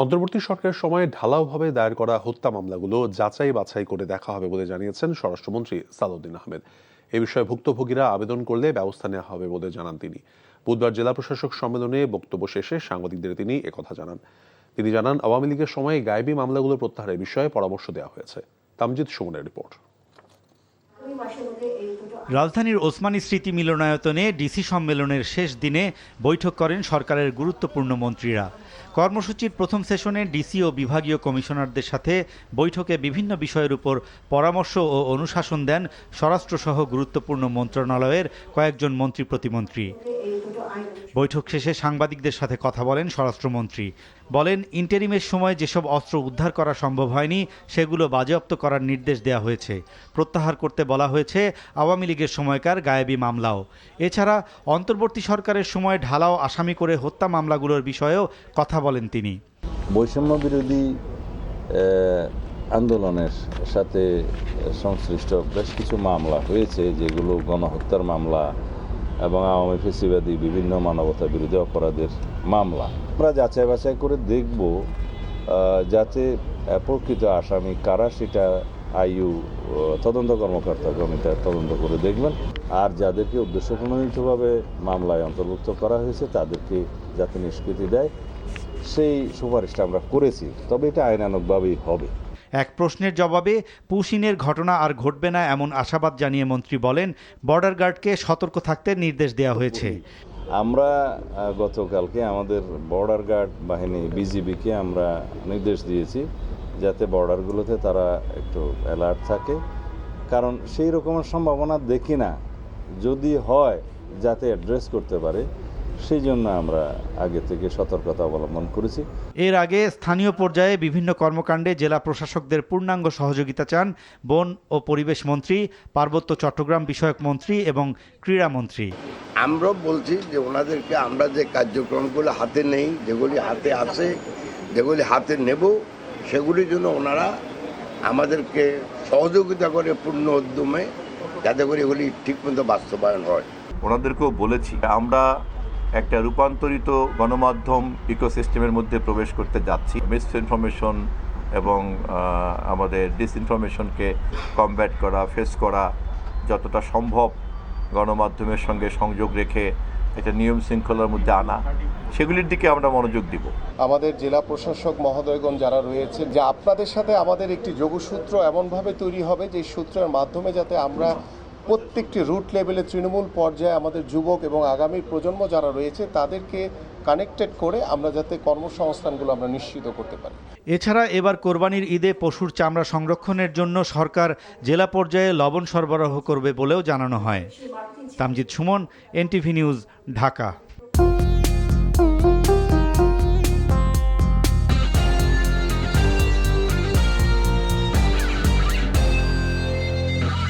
অন্তর্বর্তী সরকারের সময় ঢালাওভাবে দায়ের করা হত্যা মামলাগুলো যাচাই বাছাই করে দেখা হবে বলে জানিয়েছেন স্বরাষ্ট্রমন্ত্রী সালাউদ্দিন আহমেদ। এ বিষয়ে ভুক্তভোগীরা আবেদন করলে ব্যবস্থা নেওয়া হবে বলে জানান তিনি। বুধবার জেলা প্রশাসক সম্মেলনে বক্তব্য শেষে সাংবাদিকদের তিনি একথা জানান। তিনি জানান, আওয়ামী লীগের সময় গায়েবী মামলাগুলো প্রত্যাহারের বিষয়ে পরামর্শ দেওয়া হয়েছে। তামজিদ সুমনের রিপোর্ট। রাজধানীর ওসমানী স্মৃতি মিলনায়তনে ডিসি সম্মেলনের শেষ দিনে বৈঠক করেন সরকারের গুরুত্বপূর্ণ মন্ত্রীরা। কর্মসূচির প্রথম সেশনে ডিসি ও বিভাগীয় কমিশনারদের সাথে বৈঠকে বিভিন্ন বিষয়ের উপর পরামর্শ ও অনুশাসন দেন স্বরাষ্ট্রসহ গুরুত্বপূর্ণ মন্ত্রণালয়ের কয়েকজন মন্ত্রী প্রতিমন্ত্রী। বৈঠক শেষে সাংবাদিকদের সাথে কথা বলেন স্বরাষ্ট্রমন্ত্রী। বলেন, ইন্টারিমের সময় যেসব অস্ত্র উদ্ধার করা সম্ভব হয়নি সেগুলো বাজেয়াপ্ত করার নির্দেশ দেওয়া হয়েছে। প্রত্যাহার করতে বলা হয়েছে আওয়ামী লীগের সময়কার গায়েবী মামলাও। এছাড়া অন্তর্বর্তী সরকারের সময় ঢালাও আসামি করে হত্যা মামলাগুলোর বিষয়েও কথা বলেন তিনি। বৈষম্য বিরোধী আন্দোলনের সাথে সংশ্লিষ্ট বেশ কিছু মামলা হয়েছে, যেগুলো গণহত্যার মামলা এবং আওয়ামী ফ্যাসিবাদী বিভিন্ন মানবতা বিরোধী অপরাধের মামলা। আমরা যাচাই বাছাই করে দেখব যাতে প্রকৃত আসামি কারা সেটা আইইউ তদন্ত কর্মকর্তাগণ এটা তদন্ত করে দেখবেন, আর যাদেরকে উদ্দেশ্যপ্রণোদিতভাবে মামলায় অন্তর্ভুক্ত করা হয়েছে তাদেরকে যাতে নিষ্কৃতি দেয় সেই সুপারিশটা আমরা করেছি। তবে এটা আইনানুগভাবেই হবে। এক প্রশ্নের জবাবে পুশিনের ঘটনা আর ঘটবে না এমন আশাবাদ জানিয়ে মন্ত্রী বলেন, বর্ডার গার্ডকে সতর্ক থাকতে নির্দেশ দেওয়া হয়েছে। আমরা গতকালকে আমাদের বর্ডার গার্ড বাহিনী বিজিবিকে আমরা নির্দেশ দিয়েছি যাতে বর্ডারগুলোতে তারা একটু অ্যালার্ট থাকে, কারণ সেই রকমের সম্ভাবনা দেখি না। যদি হয় যাতে অ্যাড্রেস করতে পারে, সেই জন্য আমরা আগে থেকে সতর্কতা অবলম্বন করেছি। এর আগে স্থানীয় পর্যায়ে বিভিন্ন কর্মকাণ্ডে জেলা প্রশাসকদের পূর্ণাঙ্গ সহযোগিতা চান বন ও পরিবেশ মন্ত্রী, পার্বত্য চট্টগ্রাম বিষয়ক মন্ত্রী এবং ক্রীড়ামন্ত্রী। আমরা বলছি যে ওনাদেরকে আমরা যে কার্যক্রমগুলো হাতে নেই, যেগুলি হাতে আসে, যেগুলি হাতে নেব, সেগুলির জন্য ওনারা আমাদেরকে সহযোগিতা করে পূর্ণ উদ্যমে, যাতে করে এগুলি ঠিকমতো বাস্তবায়ন হয়। ওনাদেরকেও বলেছি আমরা একটা রূপান্তরিত গণমাধ্যম ইকোসিস্টেমের মধ্যে প্রবেশ করতে যাচ্ছি। মিসইনফরমেশন এবং আমাদের ডিসইনফরমেশনকে কমব্যাট করা, ফেস করা যতটা সম্ভব গণমাধ্যমের সঙ্গে সংযোগ রেখে এটা নিয়ম শৃঙ্খলার মধ্যে আনা, সেগুলির দিকে আমরা মনোযোগ দিব। আমাদের জেলা প্রশাসক মহোদয়গণ যারা রয়েছে, যে আপনাদের সাথে আমাদের একটি যোগসূত্র এমনভাবে তৈরি হবে যে সূত্রের মাধ্যমে যাতে আমরা প্রত্যেকটি রুট লেভেলে তৃণমূল পর্যায়ে আমাদের যুবক এবং আগামী প্রজন্ম যারা রয়েছে তাদেরকে কানেক্টেড করে আমরা যাতে কর্মসংস্থানগুলো আমরা নিশ্চিত করতে পারি। এছাড়া এবার কোরবানির ঈদে পশুর চামড়া সংরক্ষণের জন্য সরকার জেলা পর্যায়ে লবণ সরবরাহ করবে বলেও জানানো হয়। Tamjid Suman, NTV news, Dhaka.